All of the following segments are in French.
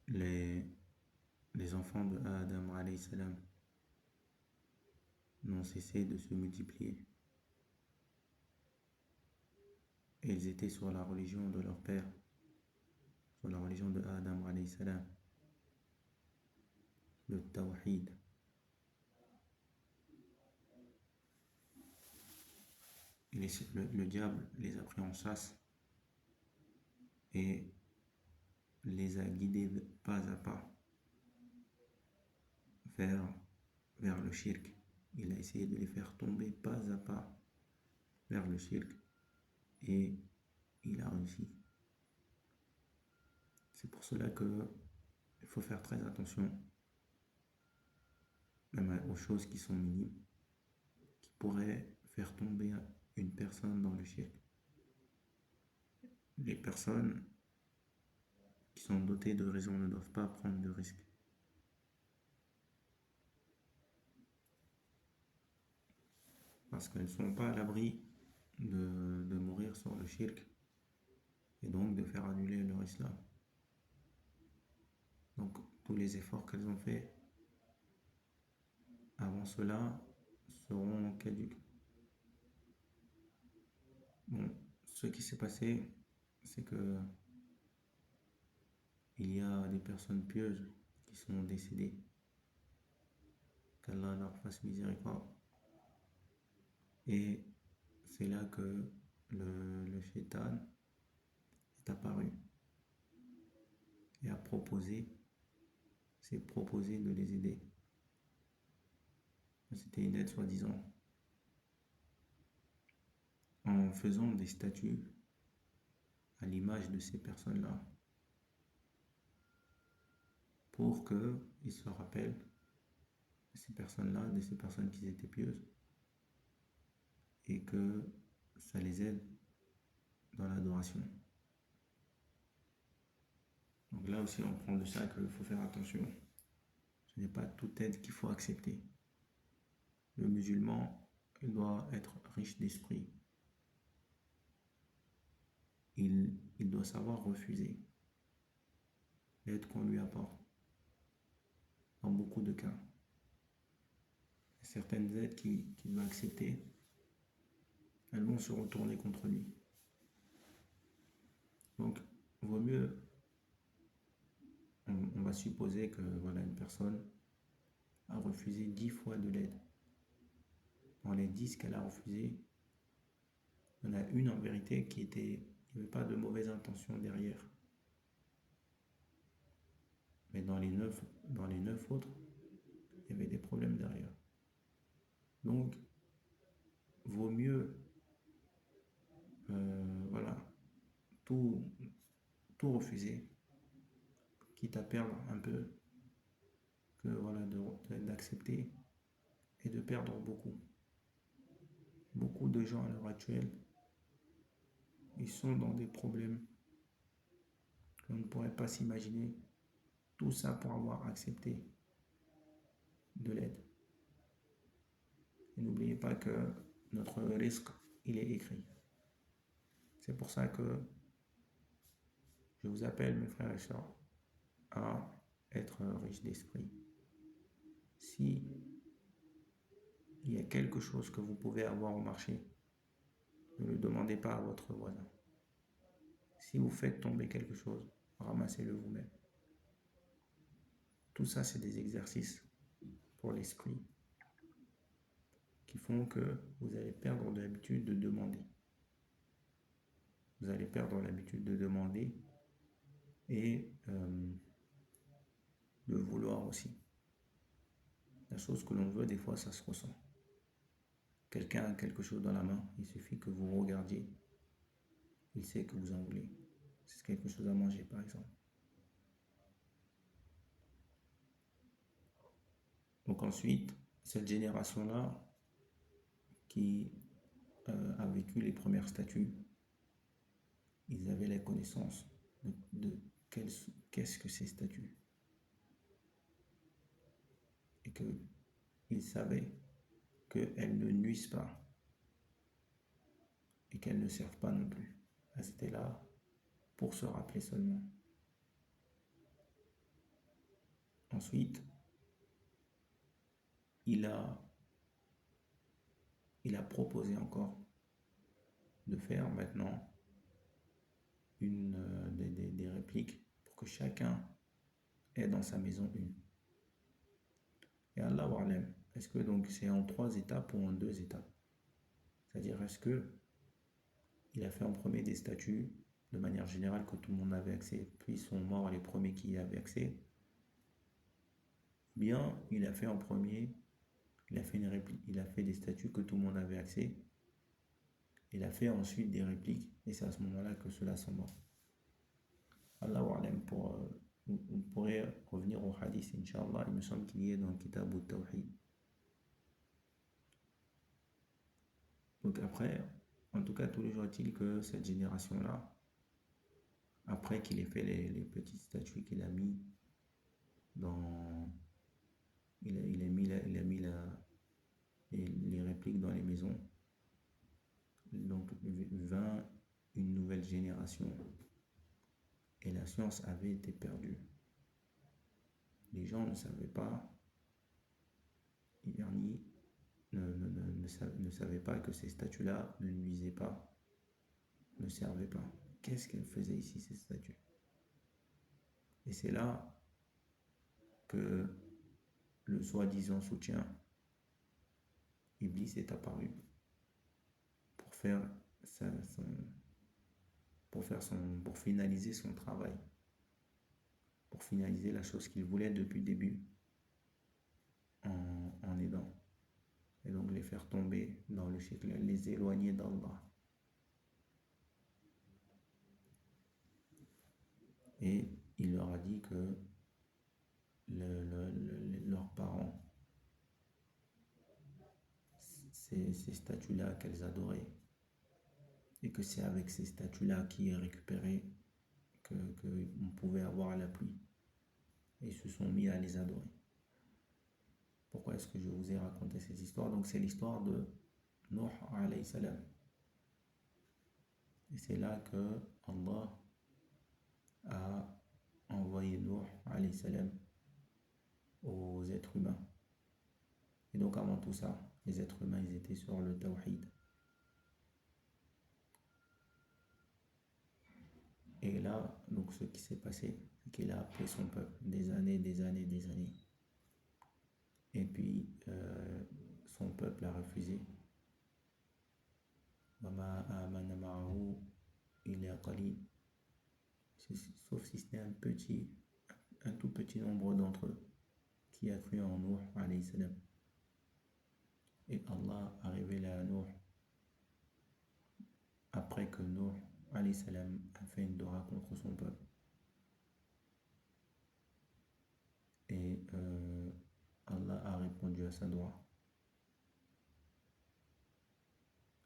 les, les enfants de Adam alayhi salam n'ont cessé de se multiplier. Et ils étaient sur la religion de leur père, sur la religion de Adam alayhi salam, le tawhid. Et le diable les a pris en chasse et les a guidés pas à pas vers le shirk. Il a essayé de les faire tomber pas à pas vers le shirk et il a réussi. C'est pour cela qu'il faut faire très attention, même aux choses qui sont minimes, qui pourraient faire tomber une personne dans le shirk. Les personnes qui sont dotées de raison ne doivent pas prendre de risques. Parce qu'elles ne sont pas à l'abri de mourir sur le shirk et donc de faire annuler leur islam. Donc tous les efforts qu'elles ont faits avant cela seront caduques. Bon, ce qui s'est passé, c'est que il y a des personnes pieuses qui sont décédées. Qu'Allah leur fasse miséricorde. Et c'est là que le shaitan est apparu et s'est proposé de les aider. C'était une aide soi-disant. En faisant des statues à l'image de ces personnes-là, pour qu'ils se rappellent de ces personnes-là, de ces personnes qui étaient pieuses, et que ça les aide dans l'adoration. Donc là aussi, on prend de ça qu'il faut faire attention. Ce n'est pas toute aide qu'il faut accepter. Le musulman, il doit être riche d'esprit. Il doit savoir refuser l'aide qu'on lui apporte. Dans beaucoup de cas. Certaines aides qu'il doit accepter, elles vont se retourner contre lui. Donc, vaut mieux, on va supposer que voilà, une personne a refusé 10 fois de l'aide. Dans les 10 qu'elle a refusées, il y en a une en vérité il n'y avait pas de mauvaise intention derrière. Mais dans les 9 autres, il y avait des problèmes derrière. Donc, vaut mieux voilà, tout refuser, quitte à perdre un peu, que voilà, d'accepter et de perdre beaucoup. Beaucoup de gens à l'heure actuelle, ils sont dans des problèmes qu'on ne pourrait pas s'imaginer. Tout ça pour avoir accepté de l'aide. Et n'oubliez pas que notre risque, il est écrit. C'est pour ça que je vous appelle, mes frères et sœurs, à être riches d'esprit. Si il y a quelque chose que vous pouvez avoir au marché, ne le demandez pas à votre voisin. Si vous faites tomber quelque chose, ramassez-le vous-même. Tout ça, c'est des exercices pour l'esprit qui font que vous allez perdre l'habitude de demander. Vous allez perdre l'habitude de demander et de vouloir aussi. La chose que l'on veut, des fois, ça se ressent. Quelqu'un a quelque chose dans la main, il suffit que vous regardiez, il sait que vous en voulez. C'est quelque chose à manger, par exemple. Donc ensuite, cette génération-là, qui a vécu les premières statues, ils avaient la connaissance de qu'est-ce que ces statues. Et qu'ils savaient qu'elles ne nuisent pas et qu'elles ne servent pas non plus. Elles étaient là pour se rappeler seulement. Ensuite, il a, il a proposé encore de faire maintenant des répliques pour que chacun ait dans sa maison une. Et Allah Wa'alam, est-ce que donc c'est en 3 étapes ou en 2 étapes? C'est-à-dire, est-ce que il a fait en premier des statuts de manière générale que tout le monde avait accès, puis ils sont morts les premiers qui y avaient accès, ou bien il a fait en premier, il a fait une réplique, il a fait des statuts que tout le monde avait accès, il a fait ensuite des répliques, et c'est à ce moment-là que ceux-là sont morts. Allah Wa'alam, vous pourrez revenir au hadith, Inch'Allah, il me semble qu'il y est dans le Kitab al-Tawhid. Donc après, en tout cas, toujours est-il que cette génération-là, après qu'il ait fait les petits statuts qu'il a mis dans... Il a mis les répliques dans les maisons. Donc vint une nouvelle génération et la science avait été perdue. Les gens ne savaient pas, Yarni ne savaient pas que ces statues-là ne nuisaient pas, ne servaient pas. Qu'est-ce qu'elles faisaient ici, ces statues? Et c'est là que le soi-disant soutien Iblis est apparu pour faire pour finaliser son travail, pour finaliser la chose qu'il voulait depuis le début en aidant. Et donc les faire tomber dans le shirk, les éloigner d'Allah. Et il leur a dit que leurs parents, ces statues-là qu'elles adoraient, et que c'est avec ces statues-là qui est récupéré qu'on pouvait avoir la pluie. Et ils se sont mis à les adorer. Pourquoi est-ce que je vous ai raconté cette histoire? Donc c'est l'histoire de Nuh alayhi salam. Et c'est là que Allah a envoyé Nuh alayhi salam aux êtres humains. Et donc avant tout ça, les êtres humains, ils étaient sur le tawhid. Et là, donc ce qui s'est passé, c'est qu'il a appelé son peuple des années. Et puis, son peuple a refusé. Sauf si c'était un tout petit nombre d'entre eux qui a cru en Nuh alayhi salam. Et Allah a révélé à Nuh après que Nuh alayhi salam a fait une dora contre son peuple. Et Allah a répondu à sa dora.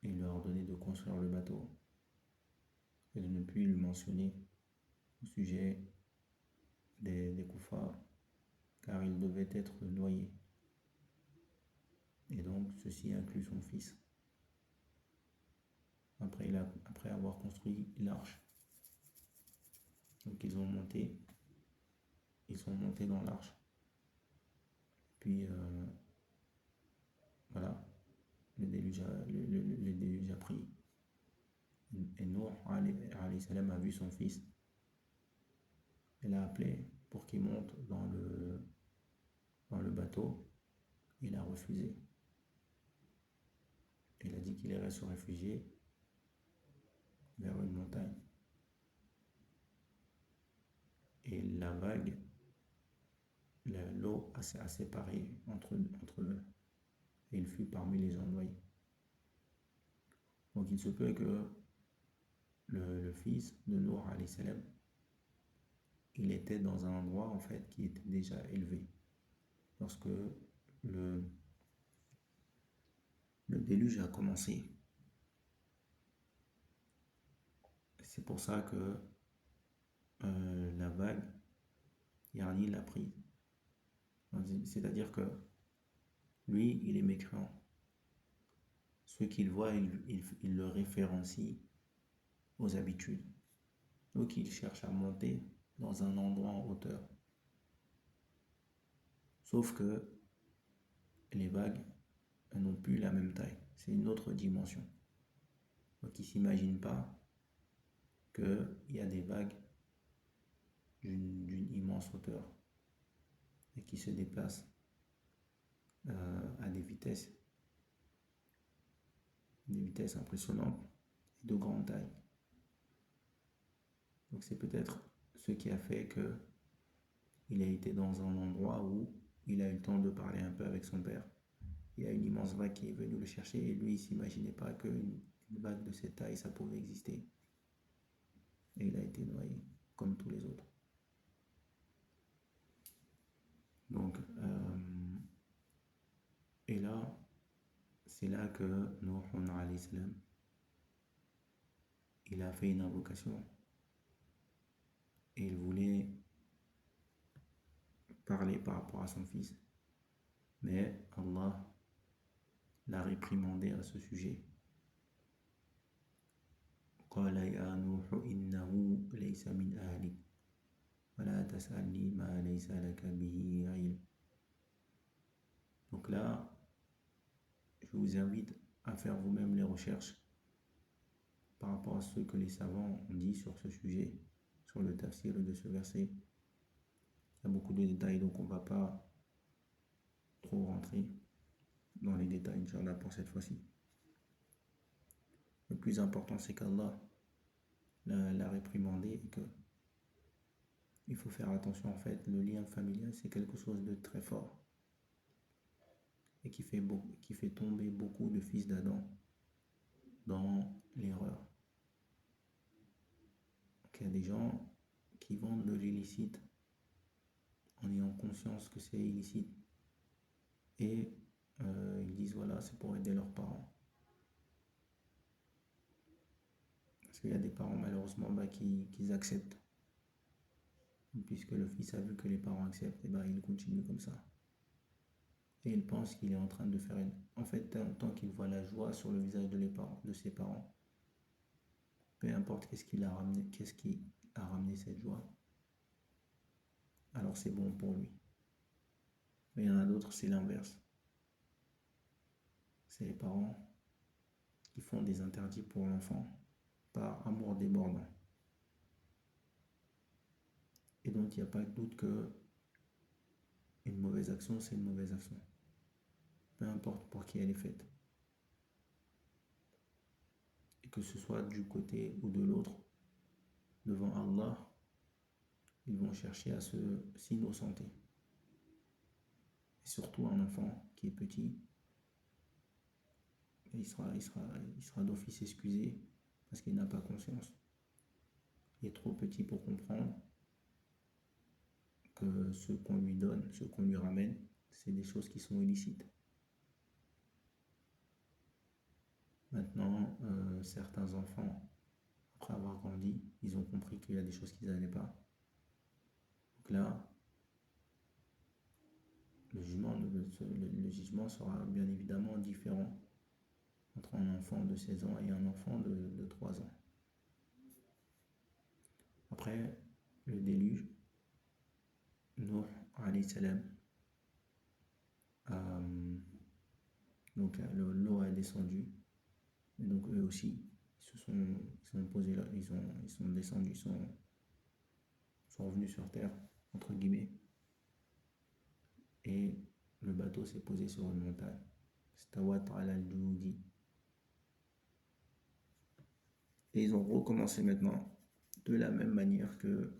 Il lui a ordonné de construire le bateau et de ne plus le mentionner au sujet des koufars, car il devait être noyé. Et donc ceci inclut son fils. Après avoir construit l'arche. Donc ils sont montés dans l'arche. Puis voilà, le déluge a pris. Et Nuh alayhi salam a vu son fils. Il l'a appelé pour qu'il monte dans le bateau. Il a refusé. Il a dit qu'il irait se réfugier vers une montagne. Et la vague, l'eau a séparé entre eux. Et il fut parmi les envoyés. Donc il se peut que le fils de Nuh alayhi salam, il était dans un endroit en fait qui était déjà élevé. Lorsque le déluge a commencé. C'est pour ça que la vague, Yarni l'a pris. C'est-à-dire que lui, il est mécréant. Ce qu'il voit, il le référencie aux habitudes. Donc il cherche à monter dans un endroit en hauteur. Sauf que les vagues n'ont plus la même taille. C'est une autre dimension. Donc ils ne s'imaginent pas qu'il y a des vagues d'une immense hauteur et qui se déplacent à des vitesses impressionnantes et de grande taille. Donc c'est peut-être ce qui a fait qu'il a été dans un endroit où il a eu le temps de parler un peu avec son père. Il y a une immense vague qui est venue le chercher et lui il ne s'imaginait pas qu'une vague de cette taille ça pouvait exister. Et il a été noyé comme tous les autres. Donc, et là, c'est là que Nuh alayhi salam, il a fait une invocation et il voulait parler par rapport à son fils. Mais Allah l'a réprimandé à ce sujet. قال يا نوح إنه ليس من أهلك ولا تسألني ما ليس لك به علم. Donc là, je vous invite à faire vous-même les recherches par rapport à ce que les savants ont dit sur ce sujet, sur le tafsir de ce verset. Il y a beaucoup de détails, donc on ne va pas trop rentrer dans les détails, Inch'Allah, pour cette fois-ci. Le plus important, c'est qu'Allah l'a réprimandé et que il faut faire attention. En fait, le lien familial, c'est quelque chose de très fort et qui fait tomber beaucoup de fils d'Adam dans l'erreur. Donc, il y a des gens qui vendent de l'illicite en ayant conscience que c'est illicite et ils disent voilà, c'est pour aider leurs parents. Parce qu'il y a des parents malheureusement qui acceptent. Puisque le fils a vu que les parents acceptent, et il continue comme ça. Et il pense qu'il est en train de faire une... En fait, tant qu'il voit la joie sur le visage de ses parents, peu importe qu'est-ce qui a ramené cette joie, alors c'est bon pour lui. Mais il y en a d'autres, c'est l'inverse. C'est les parents qui font des interdits pour l'enfant par amour débordant. Et donc il n'y a pas de doute que une mauvaise action, c'est une mauvaise action. Peu importe pour qui elle est faite. Et que ce soit du côté ou de l'autre, devant Allah, ils vont chercher à s'innocenter. Et surtout un enfant qui est petit, il sera d'office excusé parce qu'il n'a pas conscience. Il est trop petit pour comprendre que ce qu'on lui donne, ce qu'on lui ramène, c'est des choses qui sont illicites. Maintenant, certains enfants, après avoir grandi, ils ont compris qu'il y a des choses qu'ils n'allaient pas. Donc là, le jugement sera bien évidemment différent entre un enfant de 16 ans et un enfant de 3 ans. Après le déluge, Nuh alayhi salam, donc l'eau a descendu, et donc eux aussi, ils sont posés là, ils sont descendus, ils sont revenus sur terre, entre guillemets, et le bateau s'est posé sur une montagne. Stawat ala al-Judi. Et ils ont recommencé maintenant de la même manière que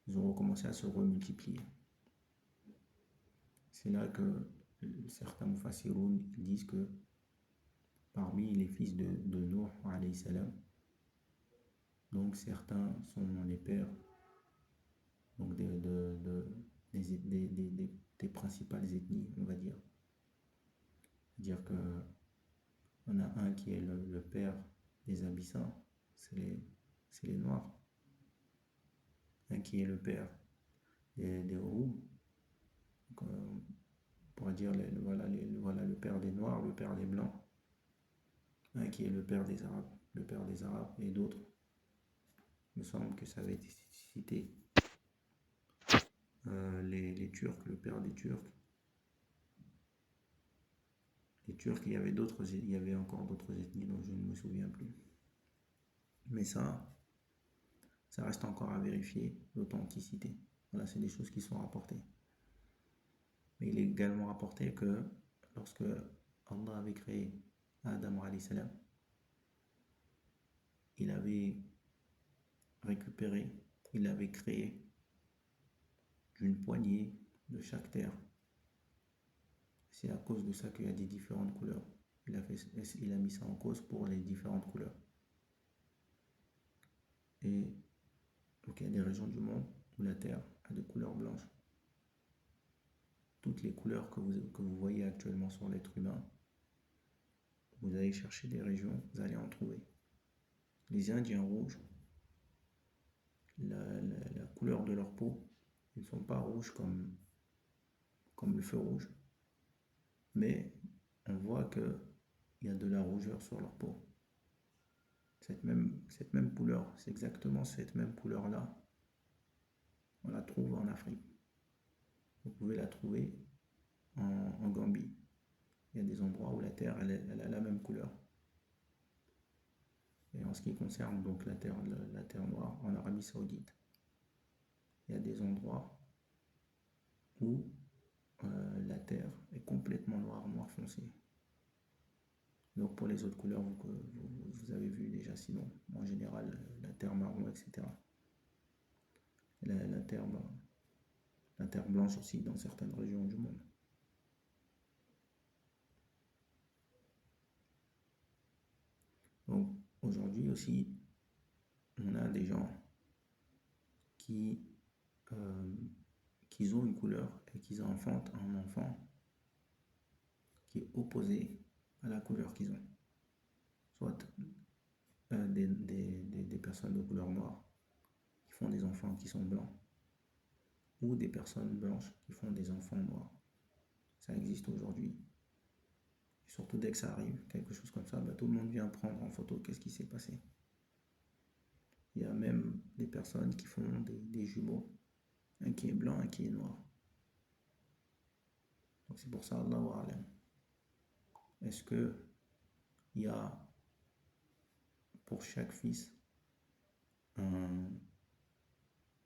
ils ont recommencé à se remultiplier. C'est là que certains mufassiroun disent que parmi les fils de Nuh alayhi salam, donc certains sont les pères donc des principales ethnies, on va dire. C'est-à-dire que on a un qui est le père des Abyssins, c'est les Noirs. Un qui est le père des Roums. Donc, on pourrait dire voilà le père des Noirs, le père des Blancs. Un qui est le père des Arabes et d'autres. Il me semble que ça avait été cité les Turcs, le père des Turcs. Les Turcs, il y avait encore d'autres ethnies dont je ne me souviens plus. Mais ça reste encore à vérifier, l'authenticité. Voilà, c'est des choses qui sont rapportées. Mais il est également rapporté que lorsque Allah avait créé Adam alayhi salam, il avait récupéré, il avait créé d'une poignée de chaque terre. C'est à cause de ça qu'il y a des différentes couleurs. Il a mis ça en cause pour les différentes couleurs. Et donc il y a des régions du monde où la terre a des couleurs blanches. Toutes les couleurs que vous voyez actuellement sur l'être humain, vous allez chercher des régions, vous allez en trouver. Les Indiens rouges, la couleur de leur peau, ils ne sont pas rouges comme le feu rouge, mais on voit qu'il y a de la rougeur sur leur peau. Cette même couleur, c'est exactement cette même couleur-là, on la trouve en Afrique. Vous pouvez la trouver en Gambie. Il y a des endroits où la terre elle a la même couleur. Et en ce qui concerne donc la terre noire, en Arabie Saoudite, il y a des endroits où la terre est complètement noir foncé. Donc pour les autres couleurs, vous avez vu déjà, sinon, en général, la terre marron, etc. La terre blanche aussi dans certaines régions du monde. Donc aujourd'hui aussi, on a des gens qui ont une couleur et qui enfantent un enfant qui est opposé à la couleur qu'ils ont. Soit des personnes de couleur noire qui font des enfants qui sont blancs, ou des personnes blanches qui font des enfants noirs. Ça existe aujourd'hui. Et surtout dès que ça arrive, quelque chose comme ça, tout le monde vient prendre en photo qu'est-ce qui s'est passé. Il y a même des personnes qui font des jumeaux, un qui est blanc, un qui est noir. Donc c'est pour ça, Allahu A'lam. Est-ce que il y a pour chaque fils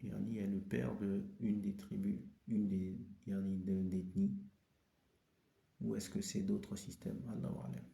il y a le père d'une des tribus, d'ethnie, ou est-ce que c'est d'autres systèmes? Allahu A'lam.